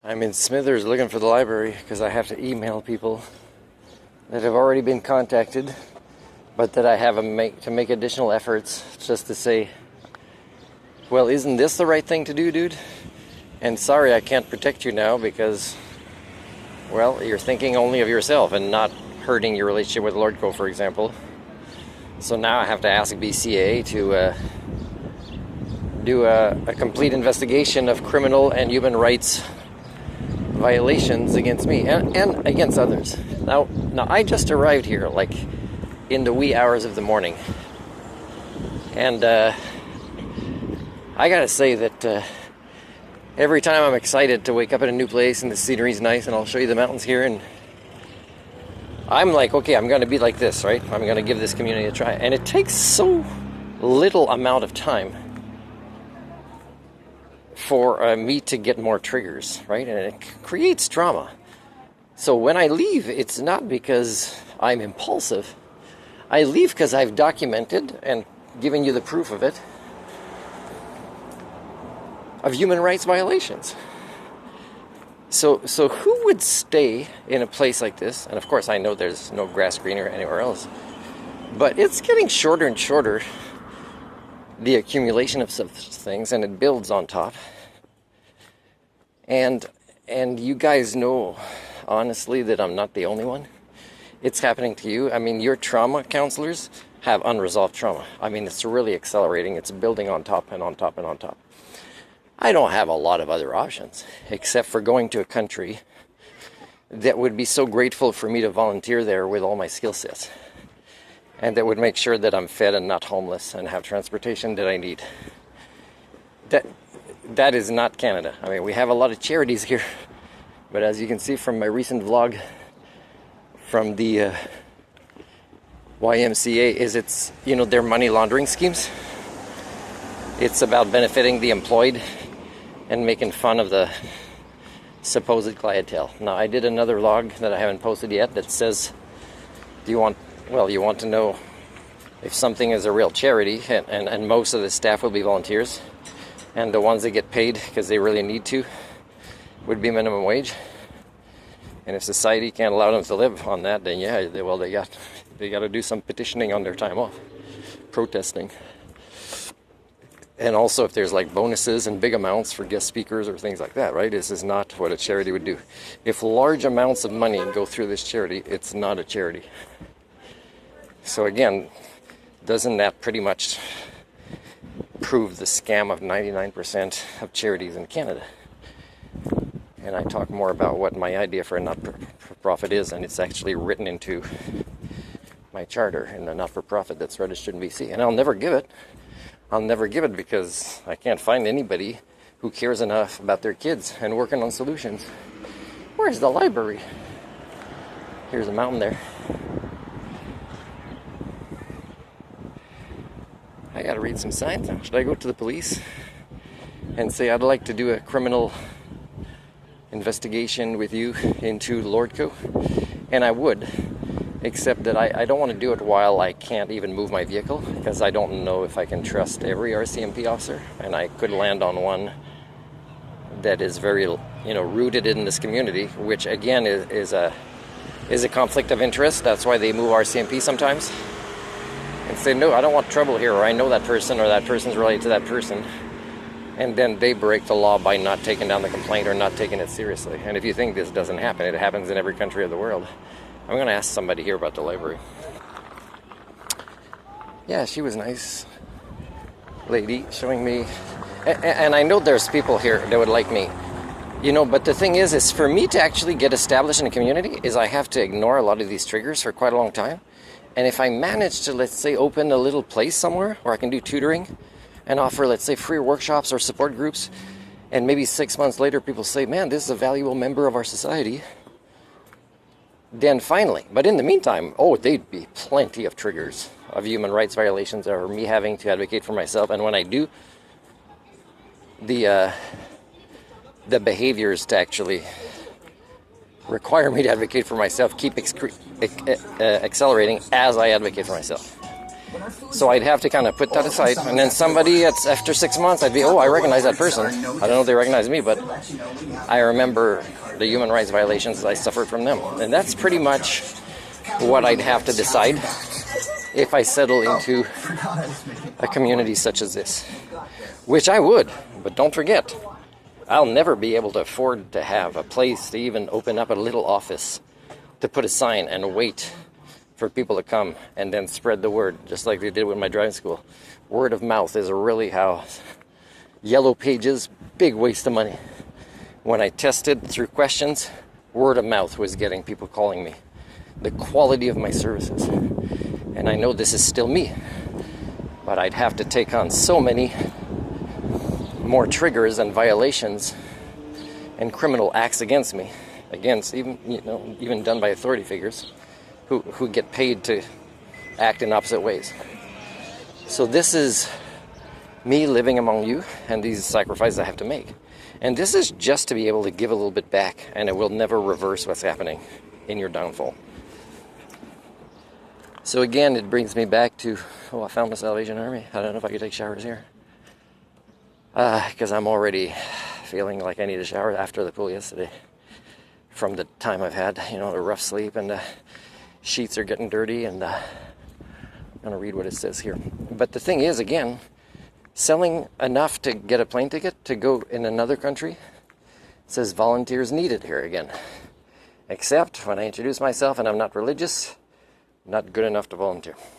I'm in Smithers looking for the library because I have to email people that have already been contacted, but that I have to make additional efforts just to say, well, isn't this the right thing to do, dude? And sorry, I can't protect you now because, well, you're thinking only of yourself and not hurting your relationship with Lordco, for example. So now I have to ask BCA to do a complete investigation of criminal and human rights violations against me and against others. Now I just arrived here like in the wee hours of the morning, and I gotta say that every time I'm excited to wake up in a new place and the scenery's nice, and I'll show you the mountains here, and I'm like, okay, I'm gonna be like this, right? I'm gonna give this community a try, and it takes so little amount of time for me to get more triggers, right? And it creates drama. So when I leave, it's not because I'm impulsive. I leave because I've documented and given you the proof of it, of human rights violations. So who would stay in a place like this? And of course I know there's no grass greener anywhere else, but it's getting shorter and shorter, the accumulation of such things, and it builds on top. And you guys know, honestly, that I'm not the only one. It's happening to you. I mean, your trauma counselors have unresolved trauma. I mean, it's really accelerating. It's building on top and on top and on top. I don't have a lot of other options, except for going to a country that would be so grateful for me to volunteer there with all my skill sets, and that would make sure that I'm fed and not homeless and have transportation that I need. That is not Canada. I mean, we have a lot of charities here, but as you can see from my recent vlog from the YMCA, it's, you know, their money laundering schemes. It's about benefiting the employed and making fun of the supposed clientele. Now, I did another vlog that I haven't posted yet that says, you want to know if something is a real charity, and most of the staff will be volunteers, and the ones that get paid because they really need to would be minimum wage. And if society can't allow them to live on that, then yeah, they got to do some petitioning on their time off, protesting. And also if there's like bonuses and big amounts for guest speakers or things like that, right? This is not what a charity would do. If large amounts of money go through this charity, it's not a charity. So again, doesn't that pretty much prove the scam of 99% of charities in Canada? And I talk more about what my idea for a not-for-profit is, and it's actually written into my charter in the not-for-profit that's registered in BC. And I'll never give it. I'll never give it because I can't find anybody who cares enough about their kids and working on solutions. Where's the library? Here's a mountain there. I gotta read some signs now. Should I go to the police and say I'd like to do a criminal investigation with you into Lordco? And I would, except that I don't want to do it while I can't even move my vehicle, because I don't know if I can trust every RCMP officer, and I could land on one that is very, rooted in this community, which again is a conflict of interest. That's why they move RCMP sometimes and say, no, I don't want trouble here, or I know that person, or that person's related to that person. And then they break the law by not taking down the complaint or not taking it seriously. And if you think this doesn't happen, it happens in every country of the world. I'm going to ask somebody here about the library. Yeah, she was nice. Lady showing me. And I know there's people here that would like me. But the thing is for me to actually get established in a community is I have to ignore a lot of these triggers for quite a long time. And if I manage to, let's say, open a little place somewhere where I can do tutoring and offer, let's say, free workshops or support groups, and maybe 6 months later people say, man, this is a valuable member of our society, then finally. But in the meantime, they'd be plenty of triggers of human rights violations or me having to advocate for myself. And when I do, the behaviors to actually require me to advocate for myself keep accelerating as I advocate for myself. So I'd have to kind of put that aside, and then somebody after 6 months, I'd be, oh, I recognize that person. I don't know if they recognize me, but I remember the human rights violations that I suffered from them. And that's pretty much what I'd have to decide if I settle into a community such as this, which I would. But don't forget, I'll never be able to afford to have a place to even open up a little office to put a sign and wait for people to come and then spread the word, just like they did with my driving school. Word of mouth is really how. Yellow pages, big waste of money. When I tested through questions, word of mouth was getting people calling me. The quality of my services. And I know this is still me, but I'd have to take on so many more triggers and violations and criminal acts against me, against even done by authority figures who get paid to act in opposite ways. So this is me living among you and these sacrifices I have to make. And this is just to be able to give a little bit back, and it will never reverse what's happening in your downfall. So again, it brings me back to, I found the Salvation Army. I don't know if I could take showers here. Because I'm already feeling like I need a shower after the pool yesterday. From the time I've had, a rough sleep, and the sheets are getting dirty, and I'm going to read what it says here. But the thing is, again, selling enough to get a plane ticket to go in another country, it says volunteers needed here again. Except when I introduce myself and I'm not religious, not good enough to volunteer.